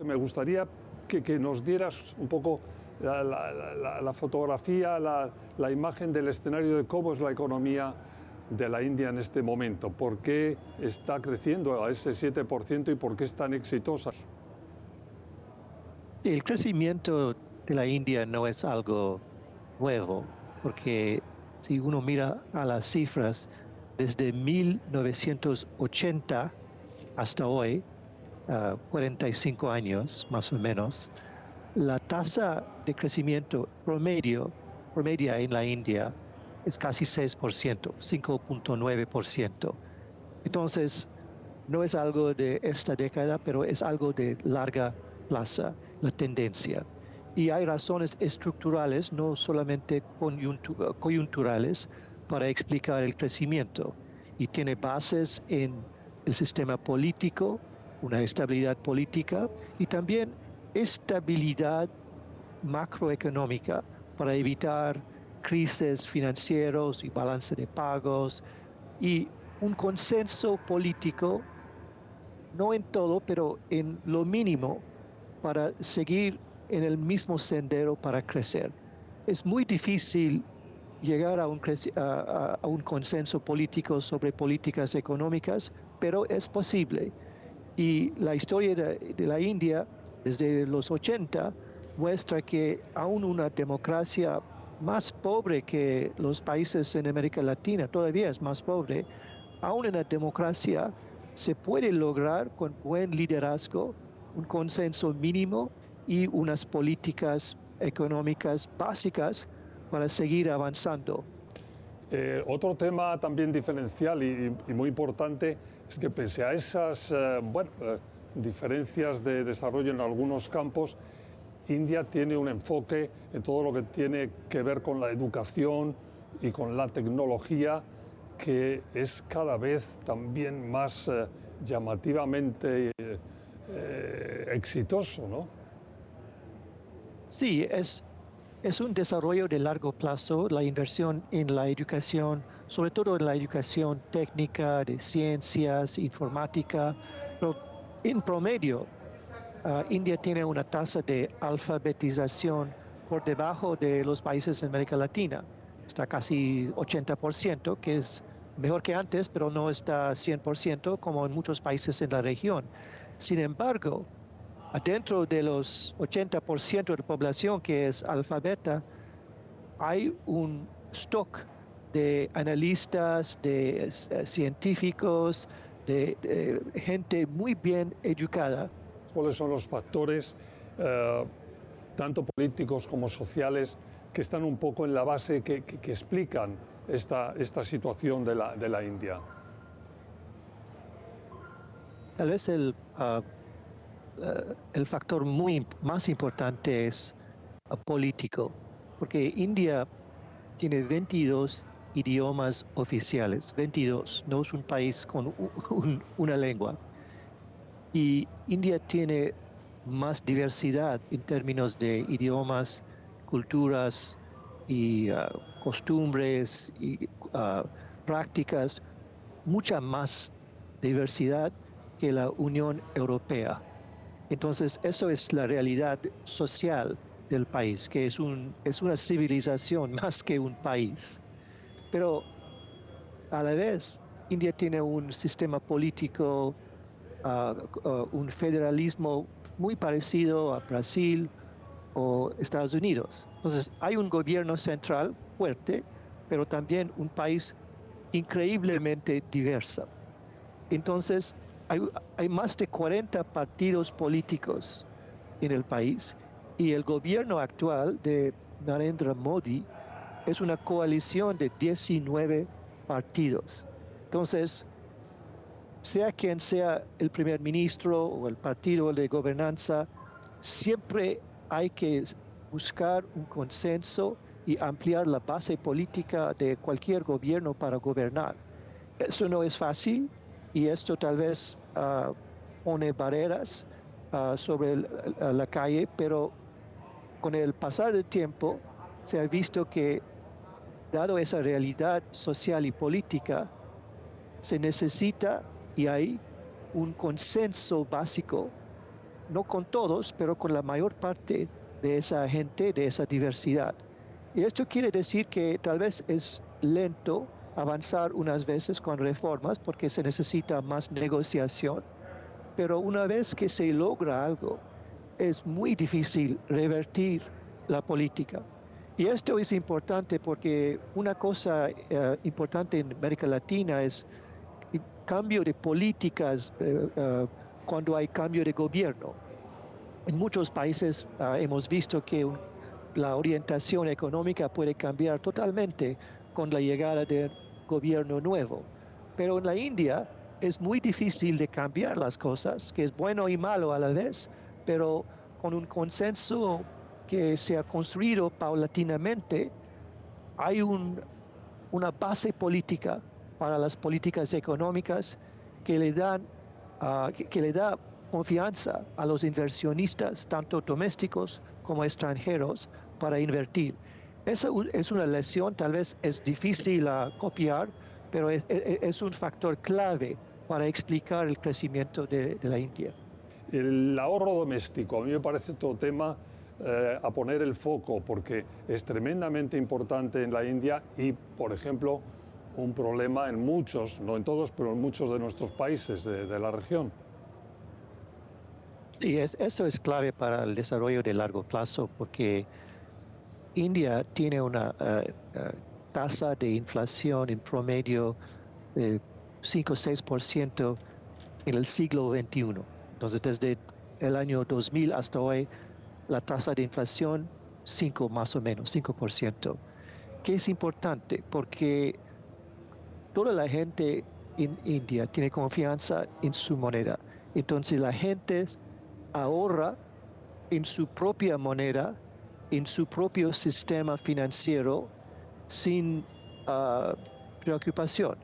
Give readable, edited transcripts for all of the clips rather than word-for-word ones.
Me gustaría que nos dieras un poco la fotografía, la imagen del escenario de cómo es la economía de la India en este momento. ¿Por qué está creciendo a ese 7% y por qué es tan exitosa? El crecimiento de la India no es algo nuevo, porque si uno mira a las cifras, desde 1980 hasta hoy, 45 años más o menos, la tasa de crecimiento promedia en la India es casi 6%, 5,9%. Entonces, no es algo de esta década, pero es algo de larga plaza, la tendencia. Y hay razones estructurales, no solamente coyunturales, para explicar el crecimiento. Y tiene bases en el sistema político, una estabilidad política y también estabilidad macroeconómica para evitar crisis financieros y balance de pagos y un consenso político, no en todo, pero en lo mínimo para seguir en el mismo sendero para crecer. Es muy difícil llegar a un consenso político sobre políticas económicas, pero es posible. Y la historia de la India desde los 80 muestra que aún una democracia más pobre que los países en América Latina, todavía es más pobre, aún en la democracia se puede lograr con buen liderazgo un consenso mínimo y unas políticas económicas básicas para seguir avanzando. Otro tema también diferencial y muy importante es que pese a esas diferencias de desarrollo en algunos campos, India tiene un enfoque en todo lo que tiene que ver con la educación y con la tecnología que es cada vez también más llamativamente exitoso, ¿no? Sí, es un desarrollo de largo plazo, la inversión en la educación, sobre todo en la educación técnica, de ciencias, informática, pero en promedio, India tiene una tasa de alfabetización por debajo de los países en América Latina. Está casi 80%, que es mejor que antes, pero no está 100% como en muchos países en la región. Sin embargo, adentro de los 80% de la población que es alfabeta, hay un stock de analistas, de científicos, de gente muy bien educada. ¿Cuáles son los factores, tanto políticos como sociales, que están un poco en la base, que explican esta situación de la India? Tal vez el factor más importante es político, porque India tiene 22 idiomas oficiales, 22, no es un país con una lengua. Y India tiene más diversidad en términos de idiomas, culturas y costumbres y prácticas, mucha más diversidad que la Unión Europea. Entonces, eso es la realidad social del país, que es una civilización más que un país. Pero a la vez, India tiene un sistema político, un federalismo muy parecido a Brasil o Estados Unidos. Entonces, hay un gobierno central fuerte, pero también un país increíblemente diverso. Entonces, hay, hay más de 40 partidos políticos en el país y el gobierno actual de Narendra Modi es una coalición de 19 partidos. Entonces, sea quien sea el primer ministro o el partido de gobernanza, siempre hay que buscar un consenso y ampliar la base política de cualquier gobierno para gobernar. Eso no es fácil y esto tal vez pone barreras sobre la calle, pero con el pasar del tiempo se ha visto que, dado esa realidad social y política, se necesita y hay un consenso básico no con todos, pero con la mayor parte de esa gente, de esa diversidad. Y esto quiere decir que tal vez es lento avanzar unas veces con reformas porque se necesita más negociación, pero una vez que se logra algo, es muy difícil revertir la política. Y esto es importante porque una cosa importante en América Latina es el cambio de políticas cuando hay cambio de gobierno. En muchos países hemos visto que la orientación económica puede cambiar totalmente con la llegada del gobierno nuevo. Pero en la India es muy difícil de cambiar las cosas, que es bueno y malo a la vez, pero con un consenso que se ha construido paulatinamente, hay una base política para las políticas económicas que le dan, que le da confianza a los inversionistas, tanto domésticos como extranjeros, para invertir. Esa es una lección, tal vez es difícil copiar, pero es un factor clave para explicar el crecimiento de la India. El ahorro doméstico, a mí me parece otro tema a poner el foco, porque es tremendamente importante en la India y, por ejemplo, un problema en muchos, no en todos, pero en muchos de nuestros países de la región. Sí, eso es clave para el desarrollo de largo plazo, porque India tiene una tasa de inflación en promedio de 5 o 6% en el siglo XXI. Entonces, desde el año 2000 hasta hoy, la tasa de inflación 5 más o menos, 5%. ¿Qué es importante? Porque toda la gente en India tiene confianza en su moneda. Entonces, la gente ahorra en su propia moneda, en su propio sistema financiero, sin preocupación.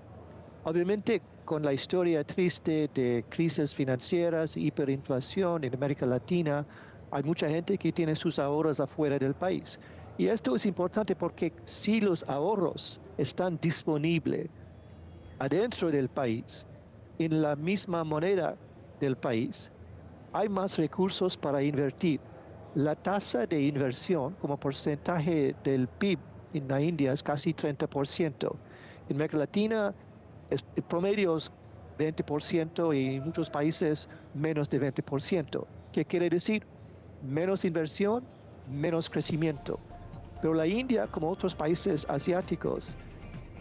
Obviamente, con la historia triste de crisis financieras, hiperinflación en América Latina, hay mucha gente que tiene sus ahorros afuera del país. Y esto es importante porque si los ahorros están disponibles adentro del país, en la misma moneda del país, hay más recursos para invertir. La tasa de inversión como porcentaje del PIB en la India es casi 30%. En América Latina el promedio es 20% y en muchos países menos de 20%. ¿Qué quiere decir? Menos inversión, menos crecimiento. Pero la India, como otros países asiáticos,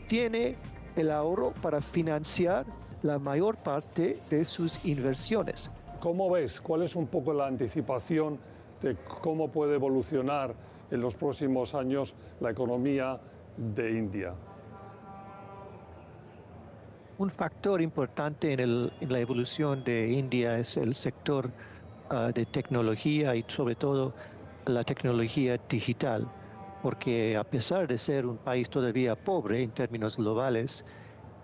tiene el ahorro para financiar la mayor parte de sus inversiones. ¿Cómo ves? ¿Cuál es un poco la anticipación de cómo puede evolucionar en los próximos años la economía de India? Un factor importante en la evolución de India es el sector de tecnología y sobre todo la tecnología digital, porque a pesar de ser un país todavía pobre en términos globales,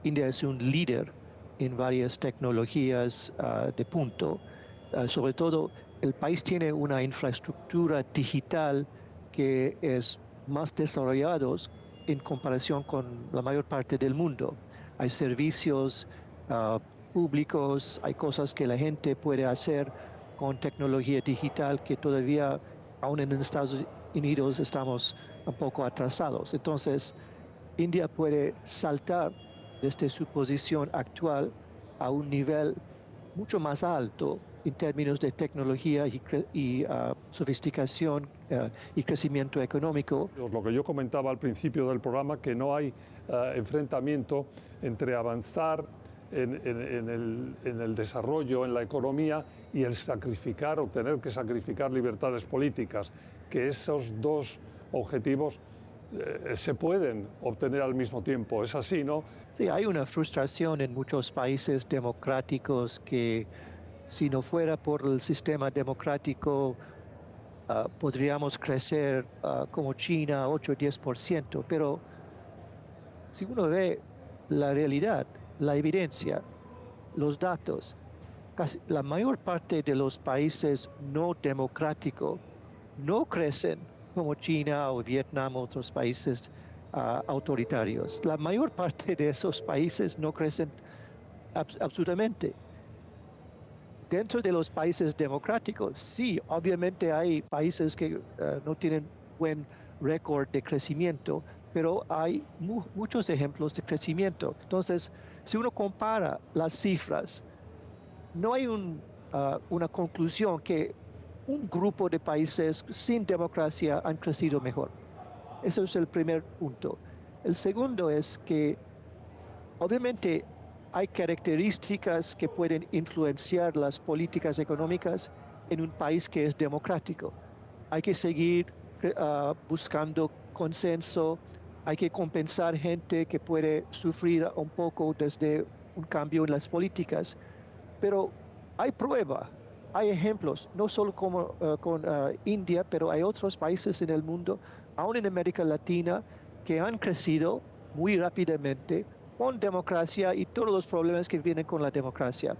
India es un líder en varias tecnologías de punto. Sobre todo, el país tiene una infraestructura digital que es más desarrollada en comparación con la mayor parte del mundo. Hay servicios públicos, hay cosas que la gente puede hacer con tecnología digital que todavía, aún en Estados Unidos, estamos un poco atrasados. Entonces, India puede saltar desde su posición actual a un nivel mucho más alto en términos de tecnología y sofisticación y crecimiento económico. Lo que yo comentaba al principio del programa, que no hay enfrentamiento entre avanzar en el desarrollo, en la economía y el sacrificar o tener que sacrificar libertades políticas, que esos dos objetivos se pueden obtener al mismo tiempo. Es así, ¿no? Sí, hay una frustración en muchos países democráticos que si no fuera por el sistema democrático podríamos crecer como China 8 o 10%, pero si uno ve la realidad, la evidencia, los datos, la mayor parte de los países no democráticos no crecen como China o Vietnam o otros países autoritarios. La mayor parte de esos países no crecen absolutamente. dentro de los países democráticos, sí, obviamente hay países que no tienen buen récord de crecimiento, pero hay muchos ejemplos de crecimiento. Entonces, si uno compara las cifras, no hay una conclusión que un grupo de países sin democracia han crecido mejor. Ese es el primer punto. El segundo es que obviamente hay características que pueden influenciar las políticas económicas en un país que es democrático. Hay que seguir buscando consenso, hay que compensar gente que puede sufrir un poco desde un cambio en las políticas, pero hay prueba, hay ejemplos, no solo como, con India, pero hay otros países en el mundo, aún en América Latina, que han crecido muy rápidamente con democracia y todos los problemas que vienen con la democracia.